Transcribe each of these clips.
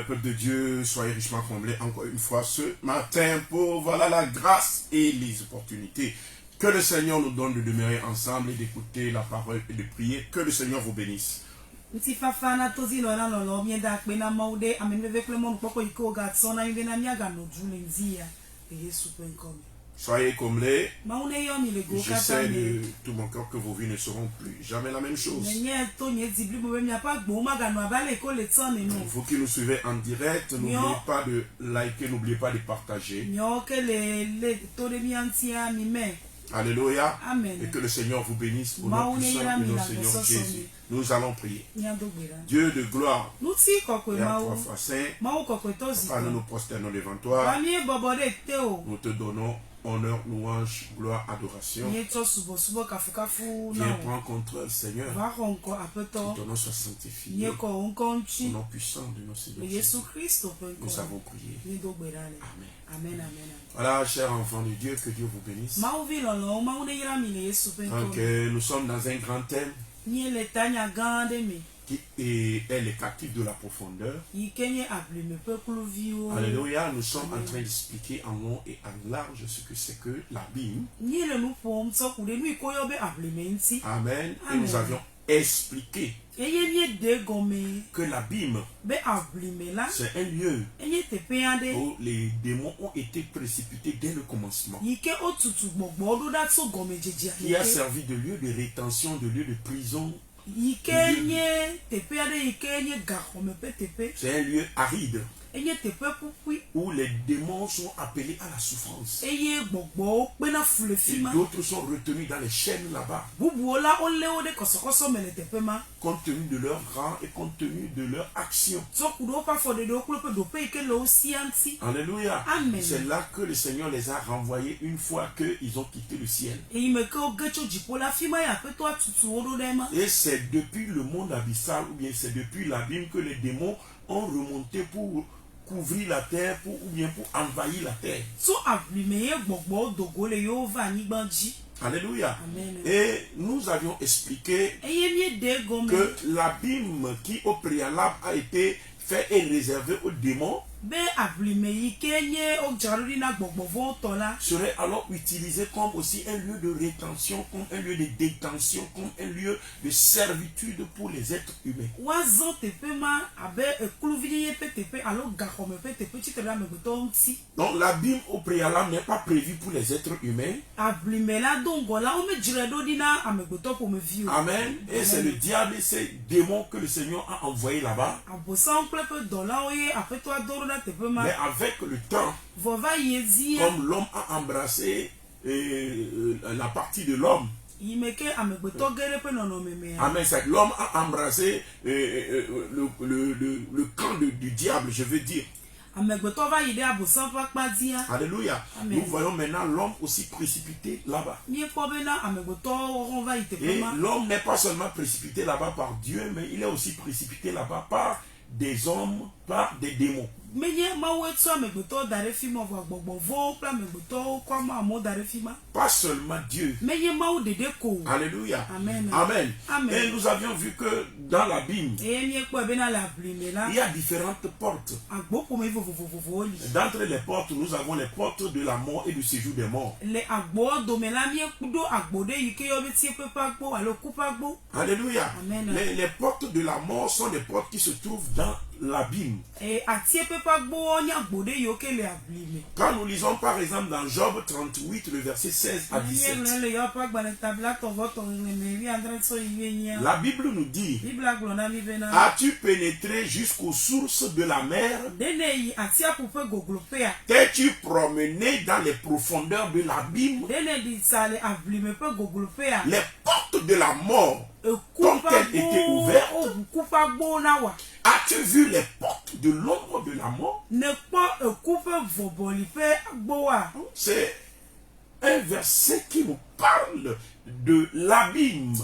peuple de Dieu, soyez richement comblés encore une fois ce matin pour voilà la grâce et les opportunités que le Seigneur nous donne de demeurer ensemble et d'écouter la parole et de prier. Que le Seigneur vous bénisse. Soyez comblés. J'essaie de tout mon cœur que vos vies ne seront plus jamais la même chose. Vous qui nous suivez en direct, n'oubliez pas de liker, n'oubliez pas de partager. Alléluia. Amen. Et que le Seigneur vous bénisse au nom puissant de notre Seigneur Jésus. Nous allons prier. Dieu de gloire, Père trois fois saint, Papa, nous nous prosternons devant toi. Nous te donnons honneur, louange, gloire, adoration. Viens prendre contrôle, Seigneur. Que ton nom soit sanctifié. Au nom puissant de notre Seigneur Jésus. Nous avons prié. Amen. Amen. Voilà, chers enfants de Dieu, que Dieu vous bénisse. Donc, nous sommes dans un grand thème qui est les captifs de la profondeur. Alléluia, nous sommes en train d'expliquer en long et en large ce que c'est que l'abîme. Amen. Et nous avions expliqué que l'abîme, c'est un lieu où les démons ont été précipités dès le commencement, qui a servi de lieu de rétention, de lieu de prison. C'est un lieu aride où les démons sont appelés à la souffrance et d'autres sont retenus dans les chaînes là-bas, compte tenu de leur rang et compte tenu de leur action. Alléluia. C'est là que le Seigneur les a renvoyés une fois qu'ils ont quitté le ciel. Et c'est depuis le monde abyssal, ou bien c'est depuis l'abîme, que les démons ont remonté pour couvrir la terre, ou bien pour envahir la terre. Alléluia. Amen. Et nous avions expliqué que l'abîme qui au préalable a été fait et réservé aux démons serait alors utilisé comme aussi un lieu de rétention, comme un lieu de détention, comme un lieu de servitude pour les êtres humains. Donc l'abîme au préalable n'est pas prévu pour les êtres humains. Amen. Et c'est le diable et ces démons que le Seigneur a envoyés là-bas. Mais avec le temps, comme l'homme a embrassé la partie de l'homme, amen, c'est que l'homme a embrassé le camp du diable, je veux dire. Alléluia. Nous voyons maintenant l'homme aussi précipité là-bas. Et l'homme n'est pas seulement précipité là-bas par Dieu, mais il est aussi précipité là-bas par des hommes, par des démons. Pas seulement Dieu. Alléluia. Amen. Amen. Amen. Et nous avions vu que dans l'abîme, il y a différentes portes. D'entre les portes, nous avons les portes de la mort et du séjour des morts. Alléluia. Amen. Les portes de la mort sont des portes qui se trouvent dans l'abîme. Quand nous lisons par exemple dans Job 38, le verset 16 à 17, la Bible nous dit: as-tu pénétré jusqu'aux sources de la mer? T'es-tu promené dans les profondeurs de l'abîme? Les portes de la mort ont-elles été ouvertes? As-tu vu les portes de l'ombre de la mort? C'est un verset qui nous parle de l'abîme.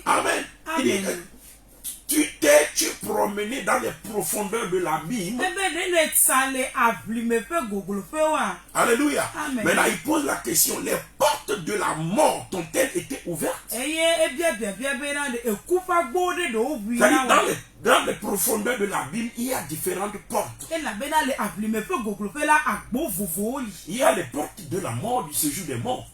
Amen. Amen. Tu t'es-tu promené dans les profondeurs de l'abîme? Alléluia. Amen. Maintenant, il pose la question: les portes portes de la mort t'ont-elles été ouvertes? Dans les profondeurs de l'abîme, il y a différentes portes. Il y a les portes de la mort, du séjour des morts.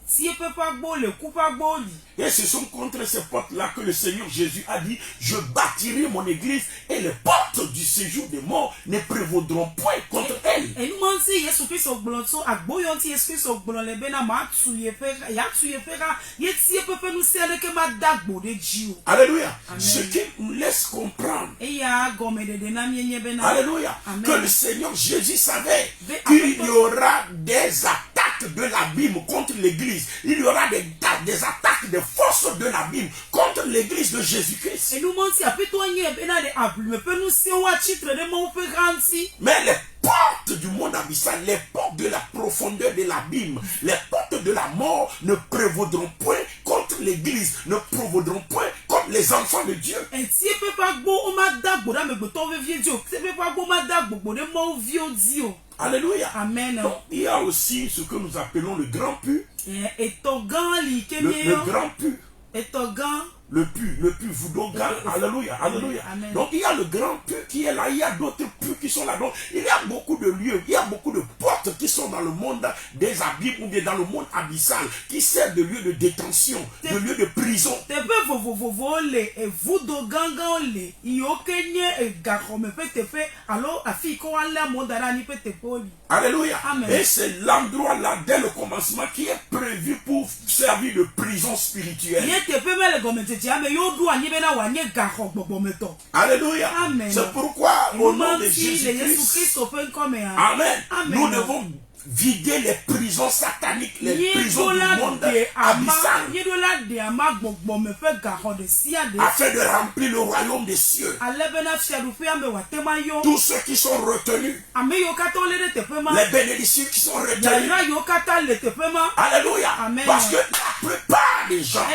Et ce sont contre ces portes-là que le Seigneur Jésus a dit, je bâtirai mon église et les portes du séjour des morts ne prévaudront point contre elle. Alléluia. Ce qui nous laisse comprendre, alléluia, que le Seigneur Jésus savait qu'il y aura des attaques de l'abîme contre l'église. Il y aura des attaques des forces de l'abîme contre l'église de Jésus-Christ. Mais les portes du monde abyssal, les portes de la profondeur de l'abîme, les portes de la mort ne prévaudront point contre l'église, ne prévaudront point contre les enfants de Dieu. Alléluia. Amen. Donc, il y a aussi ce que nous appelons le grand pu. Le grand pu. Le pu, Voudogan, alléluia, alléluia. Amen. Donc il y a le grand pu qui est là, il y a d'autres pus qui sont là. Donc il y a beaucoup de lieux, il y a beaucoup de portes qui sont dans le monde des abîmes ou bien dans le monde abyssal, qui servent de lieux de détention, de lieux de prison. Alléluia. Amen. Et c'est l'endroit là, dès le commencement, qui est prévu pour servir de prison spirituelle. Alléluia. Amen. C'est pourquoi au nom de Jésus-Christ, amen, nous devons vider les prisons sataniques, les prisons du monde abyssal, afin de remplir le royaume des cieux. Tous ceux qui sont retenus, les bénédictions qui sont retenues, alléluia. Amen. Parce que la plupart des gens,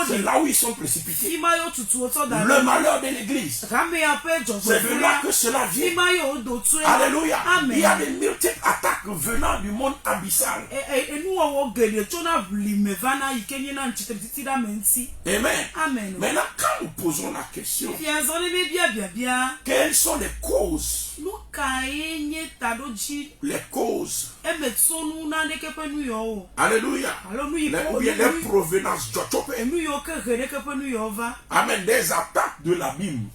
c'est là où ils sont précipités. Le malheur de l'église, c'est de là que cela vient. Alléluia. Amen. Il y a des multiples attaques venant du monde abyssal. Amen. Maintenant, quand nous posons la question, quelles sont les causes? Les causes. Alléluia. Ou bien les provenances. Amen. Des attaques de l'abîme.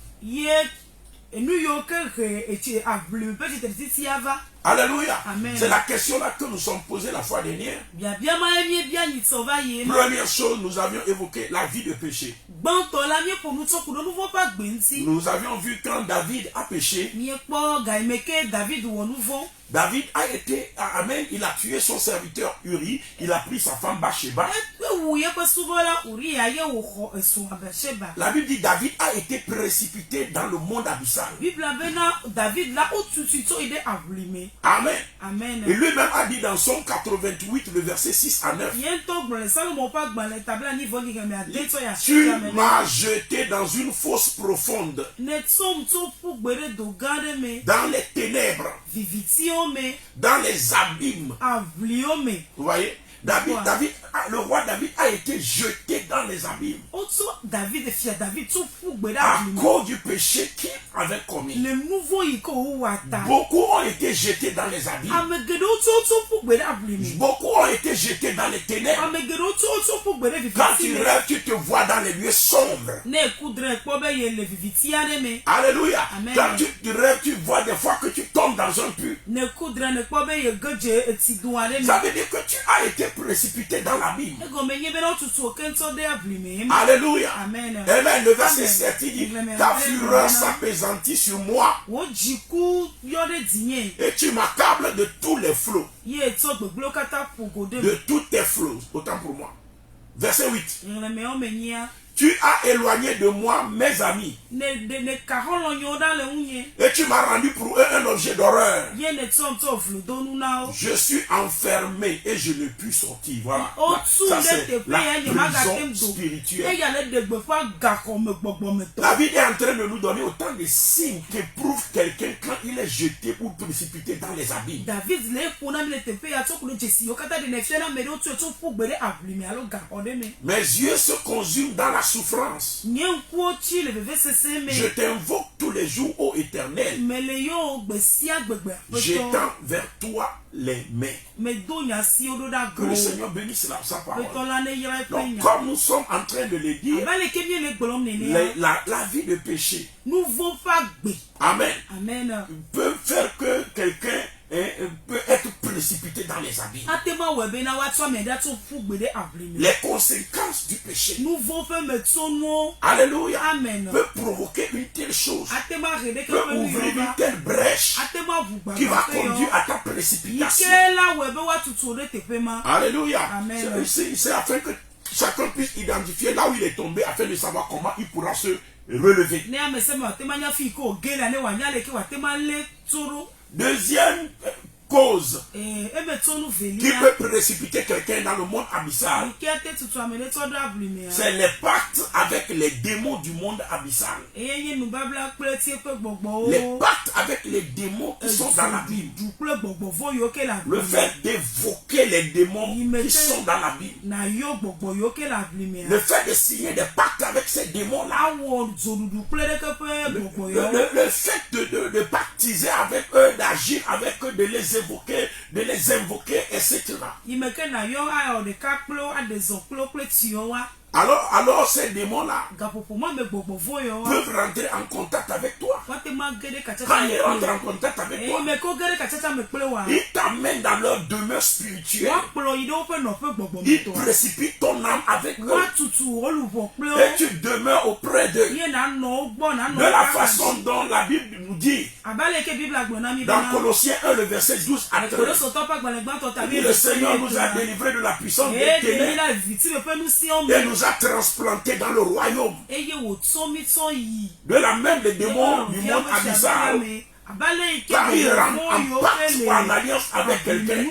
Alléluia. C'est la question là que nous sommes posés la fois dernière. Première chose, nous avions évoqué la vie de péché. Nous avions vu quand David a péché. David a été, amen, il a tué son serviteur Uri, il a pris sa femme Bathsheba. La Bible dit David a été précipité dans le monde abyssal. Amen. Et lui-même a dit dans Somme 88, le verset 6 à 9. Tu m'as jeté dans une fosse profonde, dans les ténèbres, dans les abîmes. Vous voyez? Le roi David a été jeté dans les abîmes à cause du péché qu'il avait commis. Beaucoup ont été jetés dans les abîmes. Beaucoup ont été jetés dans les ténèbres. Quand tu rêves, tu te vois dans les lieux sombres. Alléluia. Amen. Quand tu rêves, tu vois des fois que tu tombes dans un puits. Ça veut dire que tu as été précipité dans l'abîme. Alléluia. Amen. Amen. Le verset 7 il dit, ta fureur s'apaisantit sur moi et tu m'accables de tous les flots. De tous tes flots. Autant pour moi. Verset 8. Tu as éloigné de moi mes amis. Et tu m'as rendu pour eux un objet d'horreur. Je suis enfermé et je ne puis sortir. Voilà. Ça, c'est la prison spirituelle. La Bible est en train de nous donner autant de signes qu'éprouve quelqu'un quand il est jeté ou précipité dans les abîmes. Mes yeux se consument dans la souffrance. Je t'invoque tous les jours, ô Éternel, jetant vers toi les mains. Que le Seigneur bénisse sa parole. Donc, comme nous sommes en train de le dire, la vie de péché, amen, peut faire que quelqu'un peut être précipité dans les abîmes. Les conséquences du péché, alléluia, peut provoquer une telle chose, peut ouvrir une telle brèche qui va conduire à ta précipitation. Alléluia. C'est afin que chacun puisse identifier là où il est tombé, afin de savoir comment il pourra se relever. Deuxième cause qui peut précipiter quelqu'un dans le monde abyssal, c'est les pactes avec les démons du monde abyssal. Les pactes avec les démons qui sont dans la Bible. Le fait d'évoquer les démons qui sont dans la Bible. Le fait de signer des pactes avec ces démons-là. Le fait de pactiser avec eux, d'agir avec eux, de les invoquer, etc. Alors ces démons-là peuvent rentrer en contact avec toi. Quand ils rentrent en contact avec toi, ils t'amènent dans leur demeure spirituelle. Ils précipitent ton âme avec eux. Et tu demeures auprès d'eux. De la façon dont la Bible nous dit, dans Colossiens 1, le verset 12 à 13, le Seigneur nous a délivrés de la puissance des ténèbres et nous a transplantés dans le royaume. De la même, les démons du monde abyssal, quand ils rentrent en pacte ou en alliance avec quelqu'un,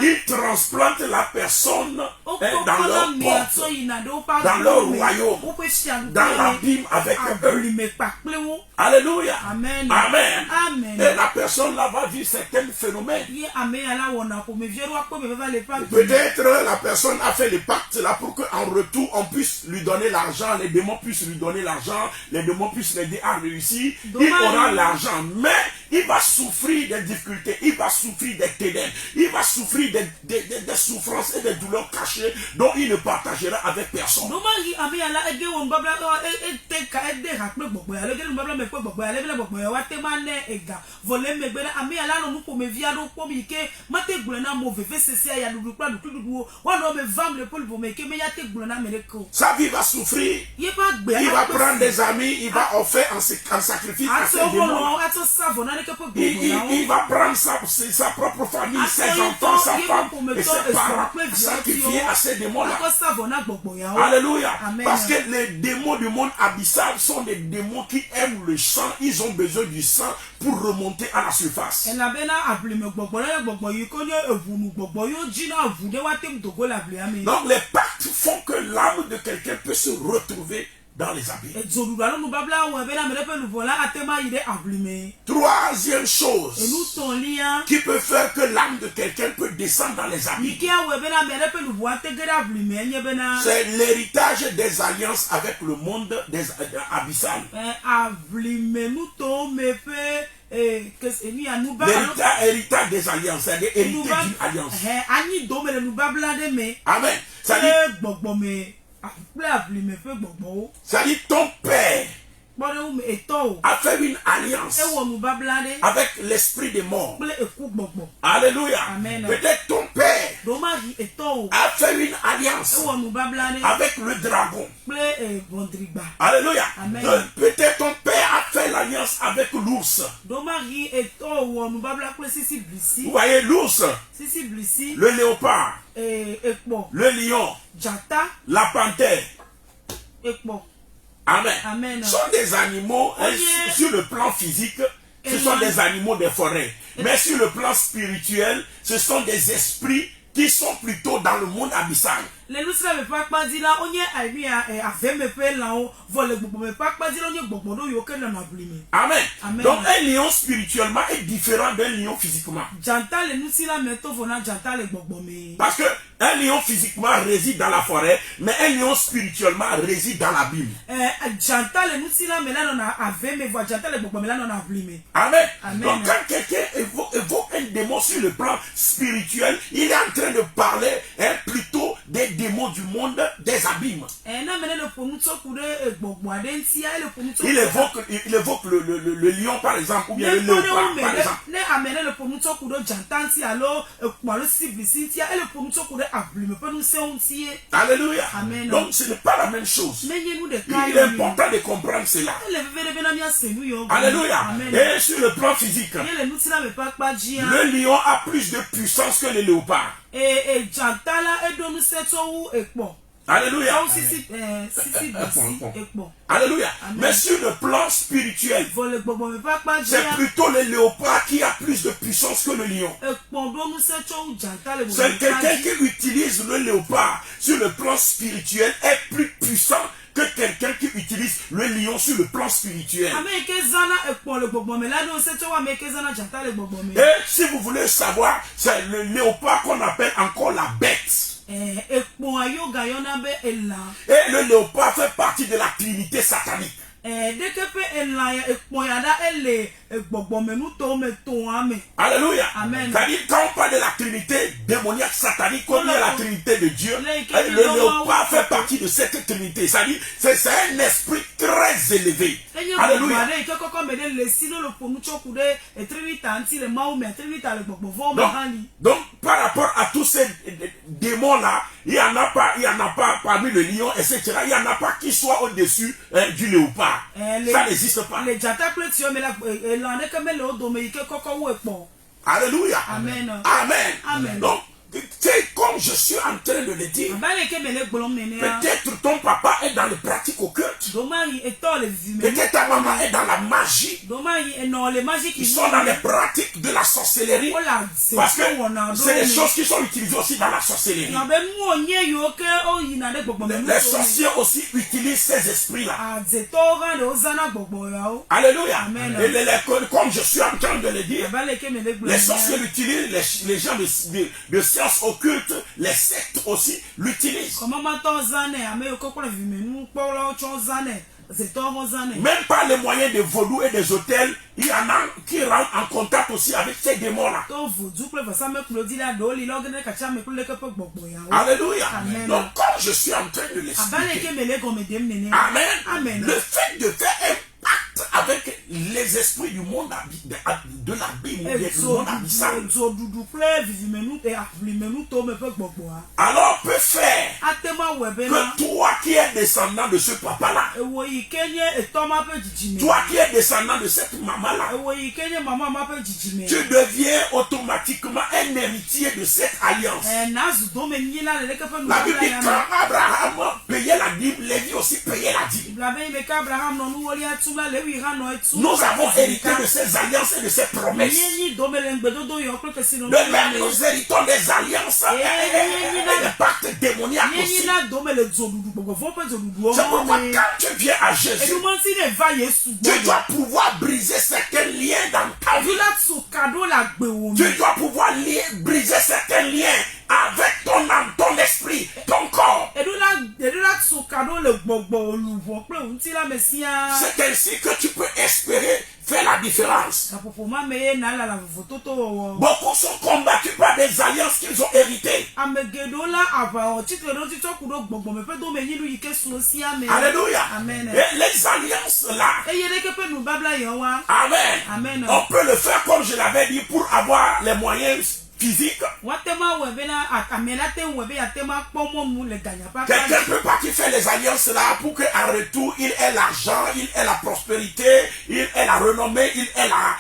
ils transplantent la personne dans leur porte, dans leur royaume, dans l'abîme avec eux. Alléluia. Amen. Amen. Et la personne là va vivre certains phénomènes. Peut-être la personne a fait les pactes là pour qu'en retour on puisse lui donner l'argent, les démons puissent lui donner l'argent, les démons puissent l'aider à réussir. Il aura l'argent, mais il va souffrir des difficultés, il va souffrir des ténèbres, il va souffrir des souffrances et des douleurs cachées dont il ne partagera avec personne. Sa vie va souffrir. Il va prendre des amis, il va offrir en sacrifice à ses démons. Il va prendre sa propre famille, ses enfants, sa femme et ses parents, sacrifier à ces démons-là. Alléluia. Parce que les démons du monde abyssal sont des démons qui aiment le sang. Ils ont besoin du sang pour remonter à la surface. Donc les pactes font que l'âme de quelqu'un peut se retrouver dans les abîmes. Troisième chose qui peut faire que l'âme de quelqu'un peut descendre dans les abîmes, c'est l'héritage des alliances avec le monde des abyssal. L'héritage des alliances, c'est-à-dire hériter d'une alliance. Amen. C'est-à-dire ton père a fait une alliance avec l'esprit des morts. Alléluia. Peut-être ton père a fait une alliance avec le dragon. Alléluia. Peut-être ton père a fait l'alliance avec l'ours. Vous voyez l'ours, le léopard, le lion, la panthère. Amen. Ce sont des animaux, sur le plan physique, ce sont des animaux des forêts. Mais sur le plan spirituel, ce sont des esprits qui sont plutôt dans le monde abyssal. Amen. Donc un lion spirituellement est différent d'un lion physiquement. Parce que un lion physiquement réside dans la forêt, mais un lion spirituellement réside dans l'abîme. Amen. Donc quand quelqu'un évoque un démon sur le plan spirituel, il est en train de parler plutôt des démons du monde des abîmes. Il évoque le lion par exemple, ou bien le léopard par exemple. Alléluia. Donc ce n'est pas la même chose. Il est important de comprendre cela. Alléluia. Et sur le plan physique, le lion a plus de puissance que le léopard. Alléluia. Alléluia. Mais sur le plan spirituel, c'est plutôt le léopard qui a plus de puissance que le lion. C'est quelqu'un qui utilise le léopard sur le plan spirituel est plus puissant que quelqu'un qui utilise le lion sur le plan spirituel. Et si vous voulez savoir, c'est le léopard qu'on appelle encore la bête. Et le léopard fait partie de la trinité satanique. Alléluia. C'est-à-dire quand on parle de la trinité démoniaque satanique, comme il y a la trinité de Dieu, le léopard fait partie de cette trinité. C'est-à-dire c'est un esprit très élevé. Alléluia. Donc par rapport à tous ces démons-là, il n'y en a pas parmi le lion, etc. Il n'y en a pas qui soit au-dessus du léopard. Ça n'existe pas. Alléluia. Amen. Amen. Donc, c'est comme je suis en train de le dire. Peut-être ton papa est dans les pratiques occultes. Peut-être ta maman est dans la magie. Ils sont dans les pratiques de la sorcellerie. Parce que c'est des choses qui sont utilisées aussi dans la sorcellerie. Les sorciers aussi utilisent ces esprits-là. Alléluia. Et comme je suis en train de le dire, les sorciers l'utilisent, les gens de sciences occultes, les sectes aussi l'utilisent. Même par les moyens de vaudou et des hôtels, il y en a qui rentrent en contact aussi avec ces démons-là. Alléluia. Donc comme je suis en train de l'expliquer, Amen. Le fait de faire un pacte avec les esprits du monde de l'abîme, du monde abyssal, alors peut faire que toi qui es descendant de ce papa-là, toi qui es descendant de cette maman-là, tu deviens automatiquement un héritier de cette alliance. La Bible dit quand Abraham payait la dîme, Lévi aussi payait la dîme. Nous avons hérité de ces alliances et de ces promesses. De même, nous héritons des alliances et des pactes démoniaques aussi. C'est pourquoi quand tu viens à Jésus, tu dois pouvoir briser certains liens dans ta vie. Tu dois pouvoir briser certains liens avec ton âme, ton esprit, ton corps. C'est ainsi que tu peux espérer faire la différence. Beaucoup sont combattus par des alliances qu'ils ont héritées. Alléluia. Et les alliances là, Amen. On peut le faire comme je l'avais dit pour avoir les moyens physique. Quelqu'un peut partir faire les alliances là pour qu'en retour, il ait l'argent, il ait la prospérité, il ait la renommée, il ait la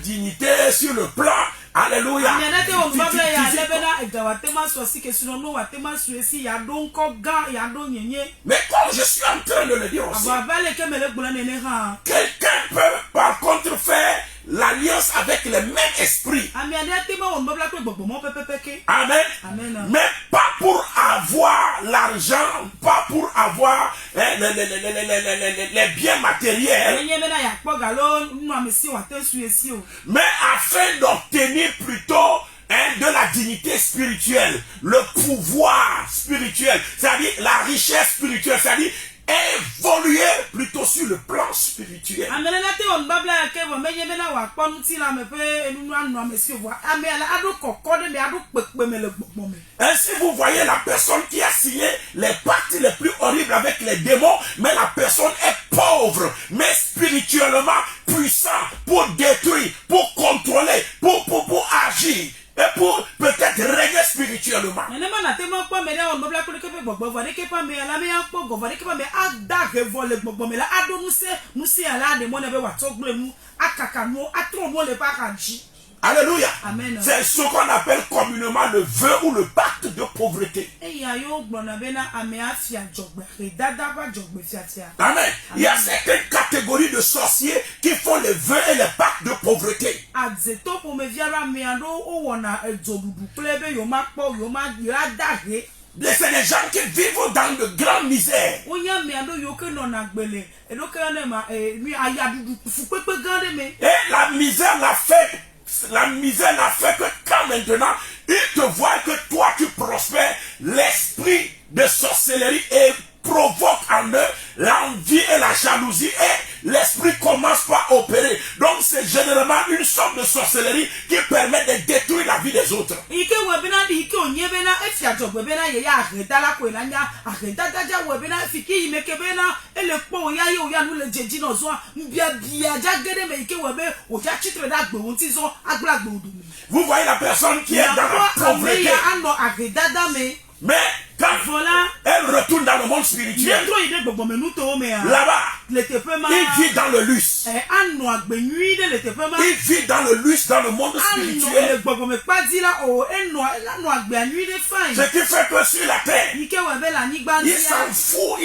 dignité sur le plan. Alléluia. Mais comme je suis en train de le dire aussi, quelqu'un peut par contre faire l'alliance avec le même esprit. Amen. Mais pas pour avoir l'argent, pas pour avoir les biens matériels, mais afin d'obtenir plutôt de la dignité spirituelle, le pouvoir spirituel, c'est-à-dire la richesse spirituelle, c'est-à-dire évoluer plutôt sur le plan spirituel. Ainsi vous voyez la personne qui a signé les pactes les plus horribles avec les démons, mais la personne est pauvre, mais spirituellement puissant pour détruire, pour contrôler, pour agir. Et pour peut-être régner spirituellement. Alléluia. C'est ce qu'on appelle communément le vœu ou le pacte de pauvreté. Amen. Il y a certaines catégories de sorciers qui font les vœux et les pactes de pauvreté. C'est des gens qui vivent dans de grandes misères. Et la misère n'a fait que quand maintenant, il te voit que toi tu prospères, l'esprit de sorcellerie et provoque en eux l'envie et la jalousie et l'esprit commence par opérer. Donc c'est généralement une sorte de sorcellerie qui permet de détruire la vie des autres. Vous voyez la personne qui est dans la pauvreté. Mais quand elle retourne dans le monde spirituel, là-bas, il vit dans le luxe. Il vit dans le luxe dans le monde spirituel. Ce qui fait que sur la terre, il s'en fout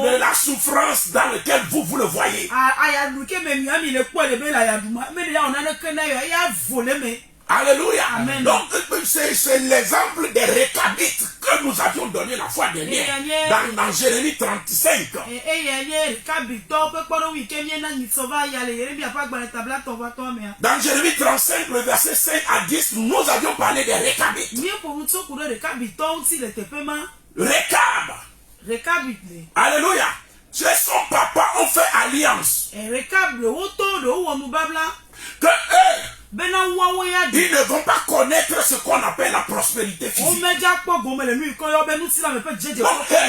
de la souffrance dans laquelle vous le voyez. Alléluia. Amen. Donc c'est l'exemple des récabites que nous avions donné la fois dernière dans Jérémie 35. Dans Jérémie 35, le verset 5 à 10, nous avions parlé des récabites. Alléluia. C'est son papa ont fait alliance. Que eux, ils ne vont pas connaître ce qu'on appelle la prospérité physique. Donc,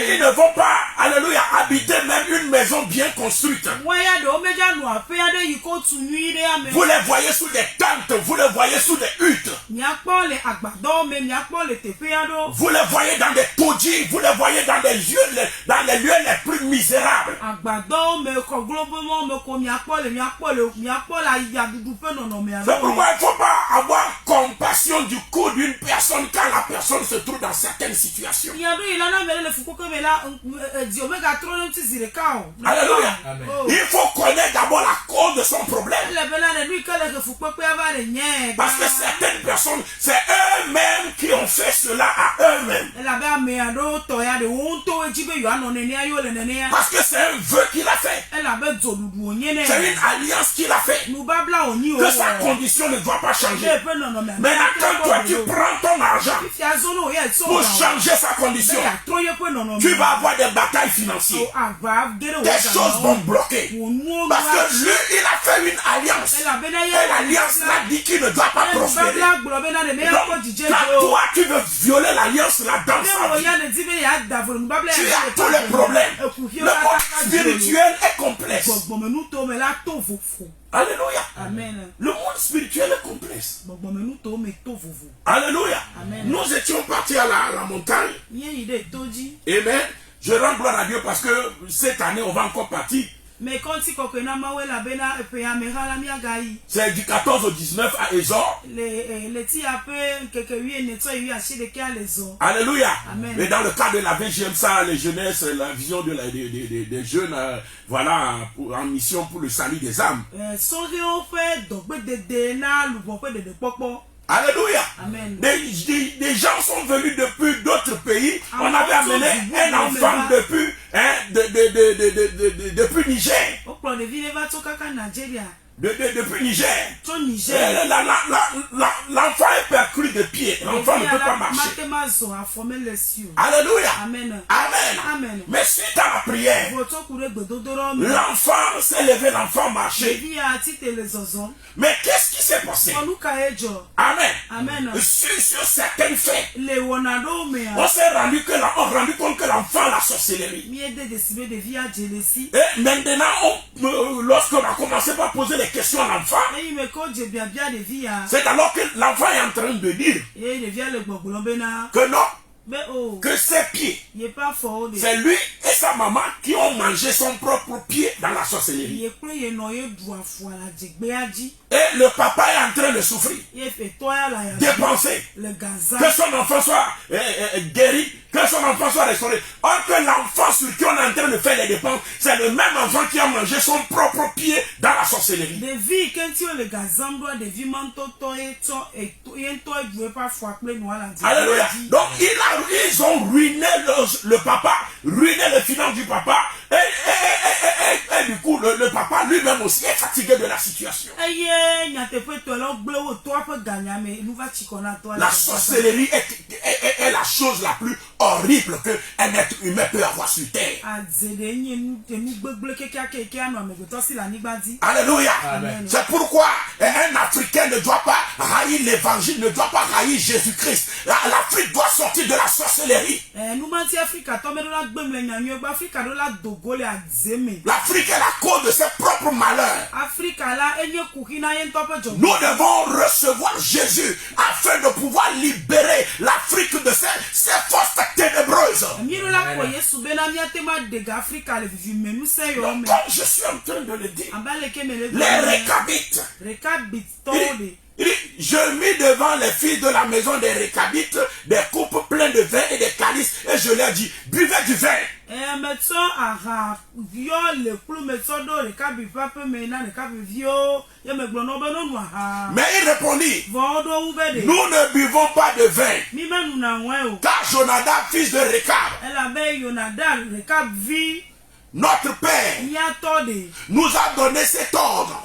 ils ne vont pas, alléluia, habiter même une maison bien construite. Vous les voyez sous des tentes, vous les voyez sous des huttes. Vous les voyez dans des taudis, vous les voyez dans les lieux les plus misérables. Pourquoi il ne faut pas avoir compassion du coup d'une personne quand la personne se trouve dans certaines situations? Alléluia. Il faut connaître d'abord la cause de son problème. Parce que certaines personnes, c'est eux-mêmes qui ont fait cela à eux-mêmes. Parce que c'est un vœu qu'il a fait. C'est une alliance qu'il a fait. Que sa condition ne doit pas changer. Maintenant, quand toi tu prends ton argent pour changer sa condition, tu vas avoir des batailles financières. Des choses vont bloquer. Parce que lui, il a fait une alliance. Et l'alliance l'a dit qu'il ne doit pas prospérer. Donc, quand toi tu veux violer l'alliance là dans sa vie, tu as tous les problèmes. Le monde spirituel est complexe. Alléluia. Amen. Le monde spirituel est complexe. Alléluia. Nous étions partis à la montagne. Amen. Je rends gloire à Dieu parce que cette année, on va encore partir. C'est du 14 au 19 à Ezor. Alléluia. Mais dans le cadre de la vie, j'aime ça, les jeunesses, la vision des jeunes, voilà, en mission pour le salut des âmes. Alléluia. Des gens sont venus depuis d'autres pays. On avait amené un enfant depuis Niger. Depuis Niger. L'enfant est perclus de pied. L'enfant ne peut pas marcher. Alléluia. Amen. Amen. Mais suite à la prière, l'enfant s'est levé, l'enfant marchait. Mais qu'est-ce qui s'est passé? Amen. Sur certains faits, on s'est rendu compte que l'enfant a la sorcellerie. Et maintenant, lorsqu'on a commencé par poser les questions à l'enfant, c'est alors que l'enfant est en train de dire que non, que ses pieds, c'est lui et sa maman qui ont mangé son propre pied dans la sorcellerie. Et le papa est en train de souffrir, dépenser, que son enfant soit guéri, que son enfant soit restauré. Or que l'enfant sur qui on est en train de faire les dépenses, c'est le même enfant qui a mangé son propre pied dans la sorcellerie. Alléluia. Donc ils ont ruiné le papa, ruiné les finances du papa. Et du coup, le papa lui-même aussi est fatigué de la situation. La sorcellerie est la chose la plus horrible qu'un être humain peut avoir sur terre. Alléluia. C'est pourquoi un Africain ne doit pas haïr l'évangile, ne doit pas haïr Jésus-Christ. L'Afrique doit sortir de la sorcellerie. L'Afrique est la cause de ses propres malheurs. Nous devons recevoir Jésus afin de pouvoir libérer l'Afrique de ses forces ténébreuses. Donc, comme je suis en train de le dire, les Récabites, je mis devant les filles de la maison des Récabites des coupes pleines de vin et des calices, et je leur dis, buvez du vin. Mais il répondit, nous ne buvons pas de vin, car Jonadab, fils de Récab, notre père nous a donné cet ordre.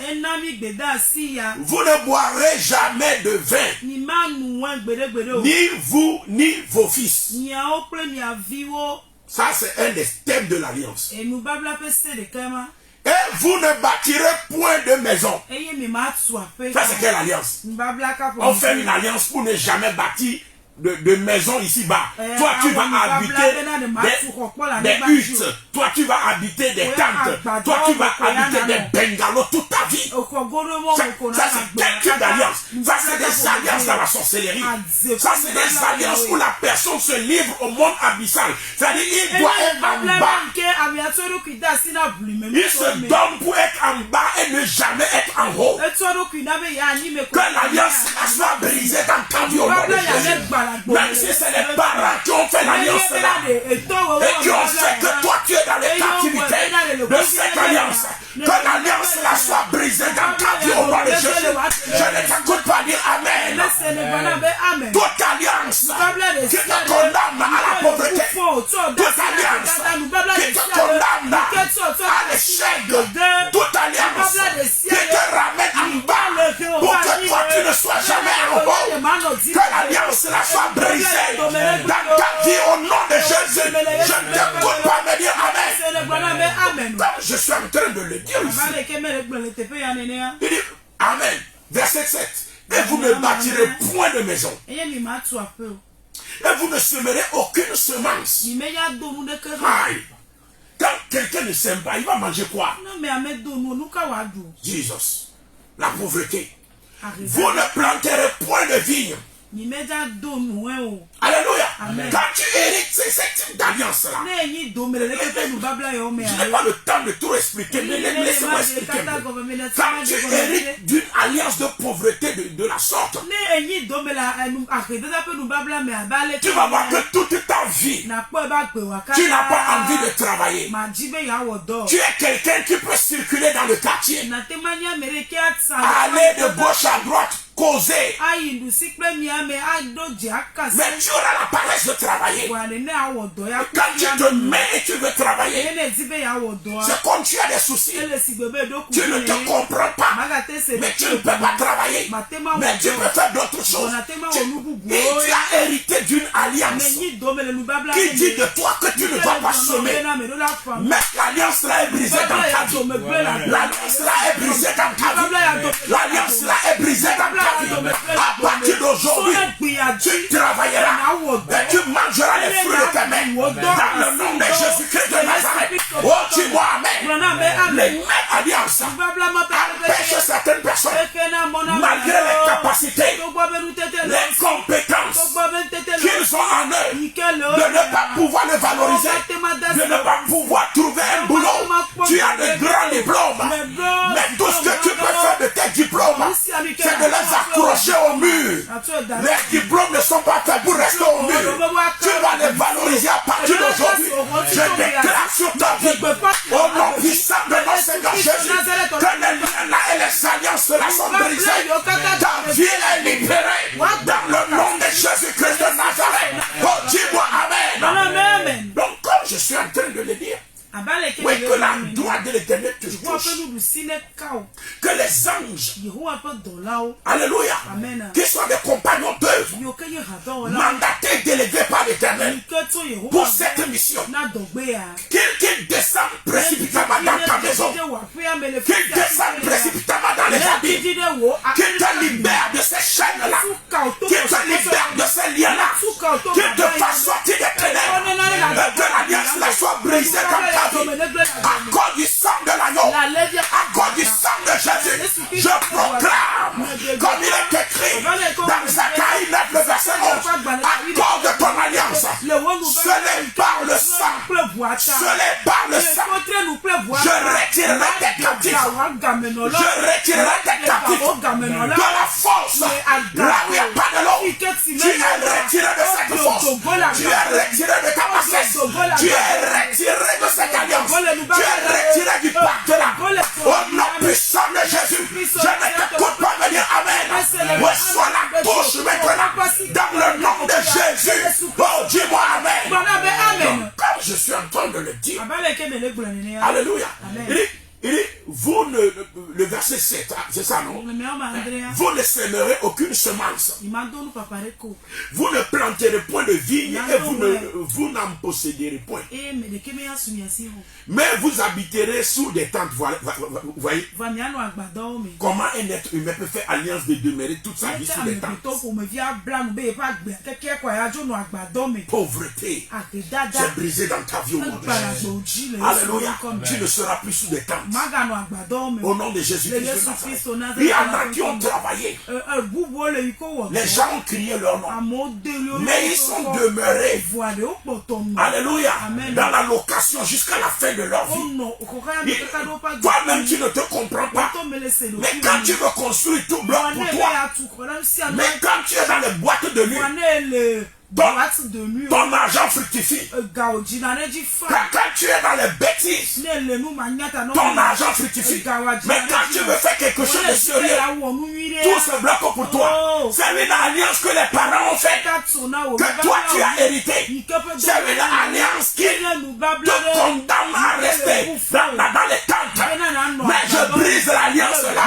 Vous ne boirez jamais de vin, ni vous, ni vos fils. Ça, c'est un des thèmes de l'alliance. Et vous ne bâtirez point de maison. Ça, c'est quelle alliance? On fait une alliance pour ne jamais bâtir de maison ici-bas. Toi, tu vas habiter des huttes. Toi, tu vas habiter des tentes. Toi, tu vas habiter des bungalows toute ta vie. Ça, c'est quel type d'alliance? Ça, c'est des alliances dans la sorcellerie. Ça, c'est des alliances où la personne se livre au monde abyssal. C'est-à-dire, il doit être en bas. Il se donne pour être en bas et ne jamais être en haut. Que l'alliance soit brisée dans ta vie au nom de Jésus. Même si c'est les parents qui ont fait l'alliance là et qui ont fait que toi tu es dans les captivités de cette alliance, que l'alliance là soit brisée dans ta vie au nom de Jésus. Je ne t'écoute pas dire Amen. Toute alliance qui te condamne à la pauvreté, toute alliance qui te condamne à l'échec, toute alliance qui te ramène en bas pour que toi tu ne sois jamais en haut, que l'alliance là soit brisée dans ta vie au nom de Jésus. Je ne t'écoute pas me dire Amen. Comme je suis en train de le dire ici. Il dit Amen. Verset 7. Et vous ne bâtirez point de maison. Et vous ne semerez aucune semence. Aïe. Quand quelqu'un ne sème pas, il va manger quoi? Jesus. La pauvreté. vous ne planterez point de vigne. Alléluia. Amen. Quand tu hérites ce type d'alliance-là, je n'ai pas le temps de tout expliquer, mais laissez-moi expliquer. Quand tu hérites d'une alliance de pauvreté de la sorte, tu vas voir que toute ta vie, tu n'as pas envie de travailler. Tu es quelqu'un qui peut circuler dans le quartier, aller de gauche à droite, causer. Mais tu auras la paresse de travailler. Quand tu te mets et tu veux travailler, c'est comme tu as des soucis. Tu ne te comprends pas. Mais tu ne peux pas travailler. Mais tu peux faire d'autres choses. Et tu as hérité d'une alliance qui dit de toi que tu ne dois pas semer. Mais l'alliance là est brisée dans ta vie. L'alliance là est brisée dans ta vie. L'alliance là est brisée dans ta vie. À partir d'aujourd'hui, tu travailleras et tu mangeras les fruits de tes mains. Dans le nom de Jésus-Christ de Nazareth. Oh, tu vois, amen. Les mêmes alliances empêchent certaines personnes, malgré les capacités, les compétences qu'ils ont en eux, de ne pas pouvoir les valoriser, de ne pas pouvoir trouver un boulot. Tu as de grands diplômes, mais tout ce que tu peux faire de tes diplômes, c'est de les accrocher au mur. Les diplômes ne sont pas faits pour rester au mur. Tu vas les valoriser à partir d'aujourd'hui. Je déclare sur ta vie, au nom puissant de notre Seigneur Jésus, que les liens là et les alliances là sont brisées. Ta vie est libérée dans le nom de Jésus-Christ de Nazareth. Oh, dis-moi amen. Donc, comme je suis en train de le dire, oui, que la gloire de l'Éternel te touche. Que les anges, alléluia, qui sont des compagnons d'œuvre, mandatés, délégués par l'Éternel pour cette mission, qu'ils descendent précipitamment dans ta maison, qu'ils descendent précipitamment dans les abîmes, qu'ils te libèrent de ces chaînes-là, qu'ils te libèrent de ces liens-là, qu'ils te fassent sortir des ténèbres, que l'alliance là soit brisée comme ta. À cause du sang de l'agneau, à cause du sang de Jésus, je proclame, comme il est écrit dans Zacharie 9, le verset 11, à cause de ton alliance, scellé par le sang, scellé par le sang, je retirerai tes captifs, je retirerai tes captifs de la force, là où il n'y a pas de l'eau, tu es retiré de cette force, tu es retiré de ta bassesse, tu es retiré de cette alliance. Tu es retiré du pacte là. Au nom puissant de Jésus, je ne t'écoute pas me dire amen. Reçois la touche maintenant dans le nom de Jésus. Oh, dis-moi amen. Donc, comme je suis en train de le dire, alléluia. Il dit, vous ne, le verset 7, c'est ça non? Vous ne sèmerez aucune semence. Vous ne planterez point de vigne et vous n'en posséderez point. Mais vous habiterez sous des tentes. Vous voyez? Comment un être humain peut faire alliance de demeurer toute sa vie sous des tentes? Pauvreté. C'est brisé dans ta vie au nom de Jésus. Alléluia. Tu ne seras plus sous des tentes. Au nom de Jésus-Christ. Il y en a qui ont travaillé. Les gens ont crié leur nom. Mais ils sont demeurés. Alléluia. Dans la location jusqu'à la fin de leur vie. Toi-même tu ne te comprends pas. Mais quand tu veux construire tout bloc pour toi. Mais quand tu es dans les boîtes de nuit. Ton argent fructifie. Quand tu es dans les bêtises, ton argent fructifie. Mais quand tu veux faire quelque chose de sérieux, tout se bloque pour toi. C'est une alliance que les parents ont faite, que toi tu as hérité. C'est une alliance qui te condamne à rester dans les tentes. Mais je brise l'alliance là.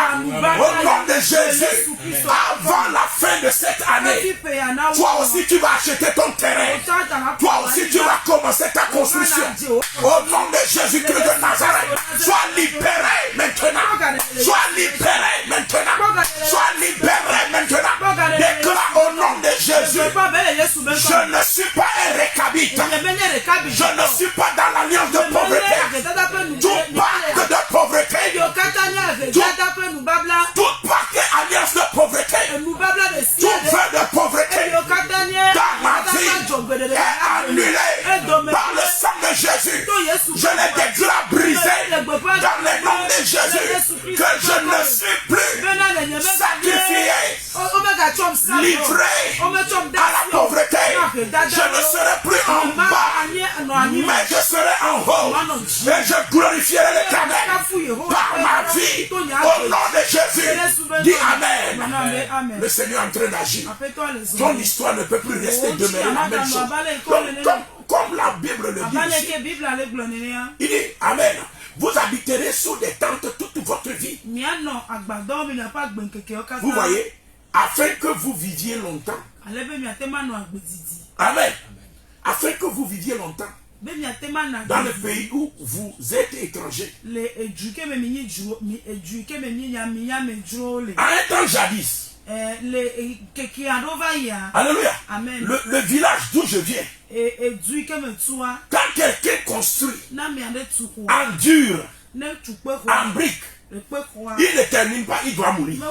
Au nom de Jésus, avant la fin de cette année, toi aussi tu vas acheter ton terrain. Toi aussi tu vas commencer ta construction. Au nom de Jésus-Christ de Nazareth, sois libéré maintenant. Sois libéré maintenant. Sois libéré maintenant. Déclare au nom de Jésus. Je ne suis pas un récabite. Je ne suis pas dans l'alliance de pauvreté. Tout pacte de pauvreté. Toute pacte alliance de pauvreté déclare brisé dans le nom de Jésus que je ne suis plus sacrifié, livré à la pauvreté. Je ne serai plus en bas, mais je serai en haut. Et je glorifierai l'Éternel par ma vie. Au nom de Jésus, dis Amen. Le Seigneur est en train d'agir. Ton histoire ne peut plus rester demeurer la même chose. Comme la Bible le dit. Il dit Amen. Vous habiterez sous des tentes toute votre vie. Vous voyez, afin que vous viviez longtemps. Amen. Afin que vous viviez longtemps. Dans le pays où vous êtes étranger. À un temps jadis. Alléluia. Le village d'où je viens. Quand quelqu'un construit en dur, en brique, il ne termine pas, il doit mourir.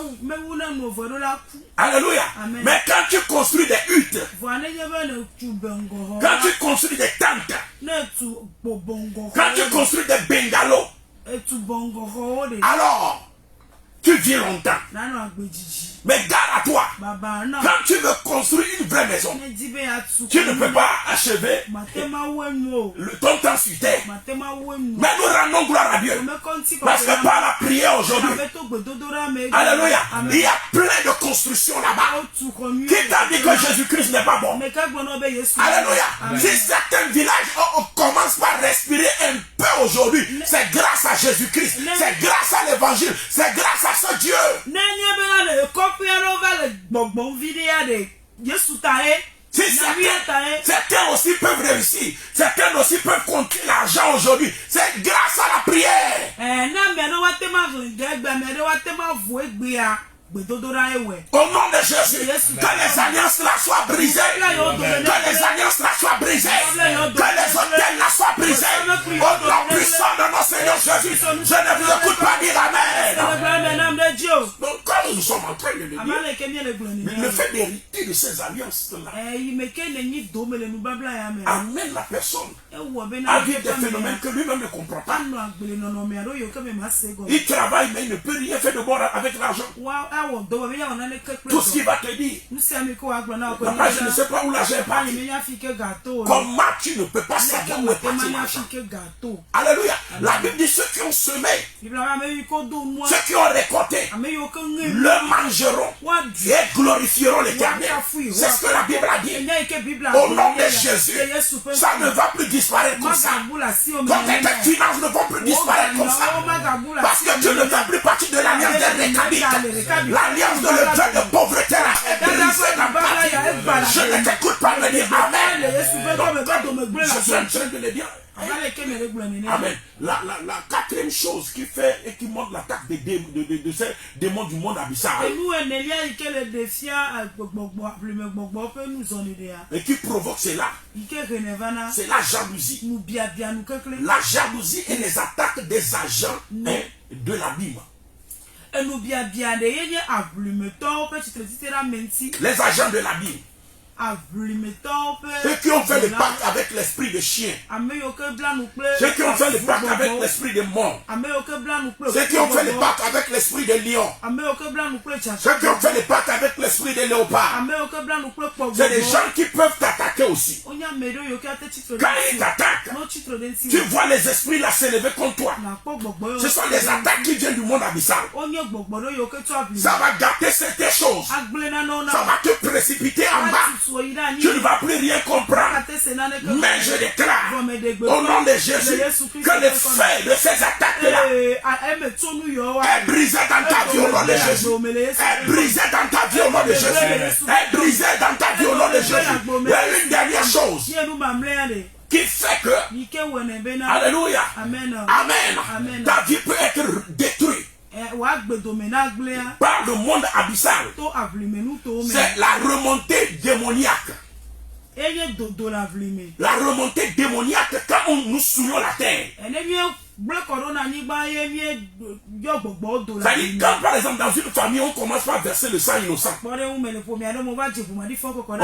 Alléluia. Mais quand tu construis des huttes, quand tu construis des tentes, quand tu construis des bungalows, alors tu vis longtemps. Mais garde à toi, quand tu veux construire une vraie maison, tu ne peux pas achever ton temps sur terre. Mais nous rendons gloire à Dieu. Parce que par la prière aujourd'hui, alléluia, il y a plein de constructions là-bas. Qui t'a dit que Jésus-Christ n'est pas bon? Alléluia. Si certains villages commencent par respirer un peu aujourd'hui, c'est grâce à Jésus-Christ. C'est grâce à l'évangile. C'est grâce à ce Dieu. Si certains aussi peuvent réussir, certains aussi peuvent compter l'argent aujourd'hui, c'est grâce à la prière. Au nom de Jésus, que les alliances là soient brisées, que les alliances là soient brisées, que les hôtels là soient brisés. Au nom puissant de notre Seigneur Jésus, je ne vous écoute pas dire Amen. Donc comme nous sommes en train de le dire, le fait d'hériter de ces alliances là amène la personne à vivre des phénomènes que lui-même ne comprend pas. Il travaille mais il ne peut rien faire de bon avec l'argent. Tout ce qu'il va te dire, papa, je ne sais pas où l'argent est parti. Comment tu ne peux pas savoir où est parti l'argent? Alléluia. La Bible dit ceux qui ont semé, ceux qui ont récolté, le mangeront et glorifieront l'Éternel. C'est ce que la Bible a dit. Au nom de Jésus, ça ne va plus disparaître comme ça. Tes finances ne vont plus disparaître comme ça. Parce que tu ne fais plus partie de l'alliance des Récabites. L'alliance de l'œuvre de pauvreté est brisée dans ta vie. Je ne t'écoute pas me dire Amen. Je suis en train de le dire. Amen. La quatrième chose qui fait et qui montre l'attaque de ces démons du monde abyssal et qui provoque cela, c'est la jalousie. La jalousie et les attaques des agents de l'abîme. Les agents de l'abîme. Ceux qui ont fait le pacte avec l'esprit de chien. Ceux qui ont fait le pacte avec l'esprit de mort. Ceux qui ont fait le pacte avec l'esprit de lion. Ceux qui ont fait le pacte avec l'esprit de léopard. C'est des gens qui peuvent t'attaquer aussi. Quand ils t'attaquent, tu vois les esprits là s'élever contre toi. Ce sont des attaques qui viennent du monde abyssal. Ça va gâter certaines choses. Ça va te précipiter en bas. Tu ne vas plus rien comprendre. Mais je déclare au nom de Jésus que le fait de ces attaques-là est brisé dans ta vie au nom de Jésus. Est brisé dans ta vie au nom de Jésus. Est brisé dans ta vie au nom de Jésus. Il y a une dernière chose qui fait que, alléluia, amen, ta vie peut être détruite par le monde abyssal. C'est la remontée démoniaque. La remontée démoniaque quand nous souillons la terre. C'est-à-dire, quand par exemple dans une famille, on commence par verser le sang innocent. On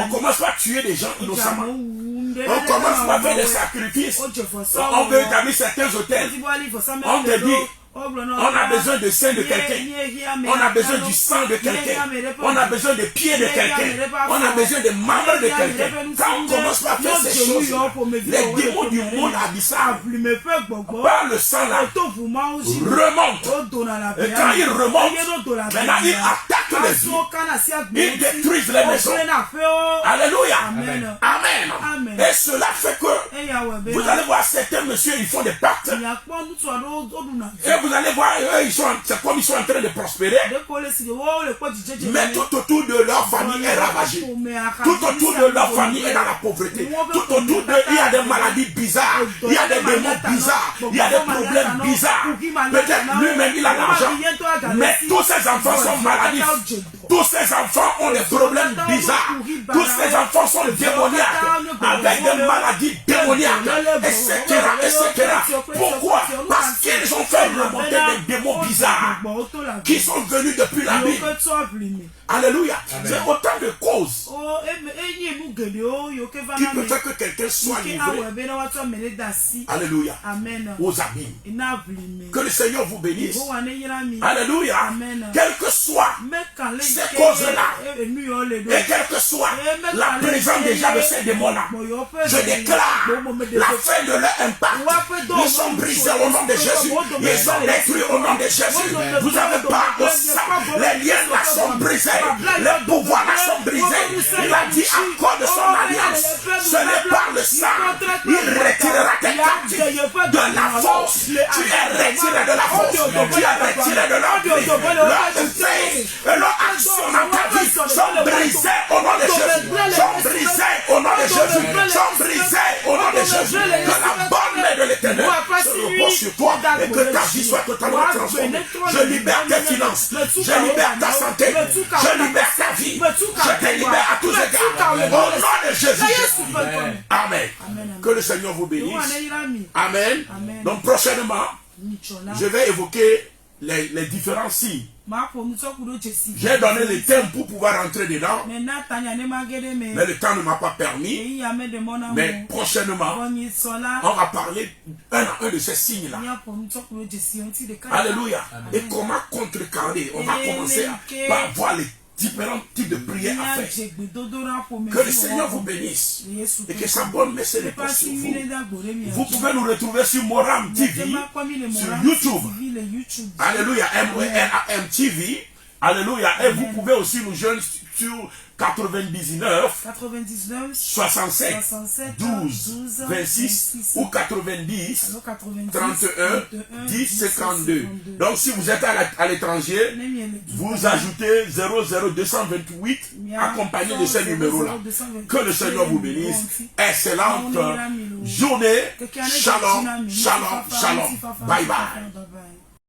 commence par tuer des gens innocemment. On commence par faire des sacrifices. On veut établir certains hôtels. On te dit, on a besoin de sein de quelqu'un. On a besoin du sang de quelqu'un. On a besoin des pieds de quelqu'un. On a besoin des membres de quelqu'un. Quand on commence par faire ces choses, les démons du monde abyssal, par le sang là, remontent. Et quand ils remontent, maintenant ils attaquent les vies. Ils détruisent les maisons. Alléluia. Amen. Et cela fait que vous allez voir certains messieurs, ils font des pactes. Et vous allez voir, eux, c'est comme ils sont en train de prospérer. Mais tout autour de leur famille est ravagée. Tout autour de leur famille est dans la pauvreté. Tout autour d'eux, il y a des maladies bizarres. Il y a des démons bizarres. Il y a des problèmes bizarres. Peut-être lui-même, il a l'argent. Mais tous ses enfants sont maladifs. Tous ces enfants ont des problèmes bizarres. Tous ces enfants sont démoniaques, avec des maladies démoniaques, etc. Pourquoi? Parce qu'ils ont fait remonter des démons bizarres qui sont venus depuis la Bible. Alléluia. C'est autant de causes qui peut faire que quelqu'un soit livré. Alléluia. Aux abîmes. Que le Seigneur vous bénisse. Alléluia. Quelles que soient ces causes-là, et quelle que soit la présence déjà de ces démons-là, je déclare la fin de leur impact. Ils sont brisés au nom de Jésus. Ils sont détruits au nom de Jésus. Vous n'avez pas au sang. Les liens là sont brisés. Les pouvoirs là sont brisés. Il a dit à cause de son alliance, ce n'est pas le sang. Il retirera tes captifs de la force. Tu es retiré de la force. Tu es retiré de l'emprise. Leur effet et leur action dans ta vie sont brisés au nom de Jésus. Sont brisés au nom de Jésus. Sont brisés au nom de Jésus. Que la bonne main de l'Éternel se repose sur toi et que ta vie soit totalement transformée. Je libère tes finances. Je libère ta santé. Je libère ta vie. Je te libère à tous égards. Au nom de Jésus. Amen. Que le Seigneur vous bénisse. Amen. Donc prochainement, je vais évoquer les différents signes. J'ai donné le temps pour pouvoir rentrer dedans, mais le temps ne m'a pas permis. Mais prochainement, on va parler un à un de ces signes-là. Alléluia. Et comment contrecarrer? On va commencer par voir les différents types de prières à faire. Que le Seigneur vous bénisse et que sa bonne main se repose sur vous. Vous pouvez nous retrouver sur Moram TV, sur YouTube. Alléluia, M TV. Alléluia. Et vous pouvez aussi nous joindre sur 99 67 12 26 ou 90 31 10 52. Donc si vous êtes à l'étranger, vous ajoutez 00228 accompagné de ce numéro-là. Que le Seigneur vous bénisse. Excellente journée. Shalom, shalom, shalom. Bye bye.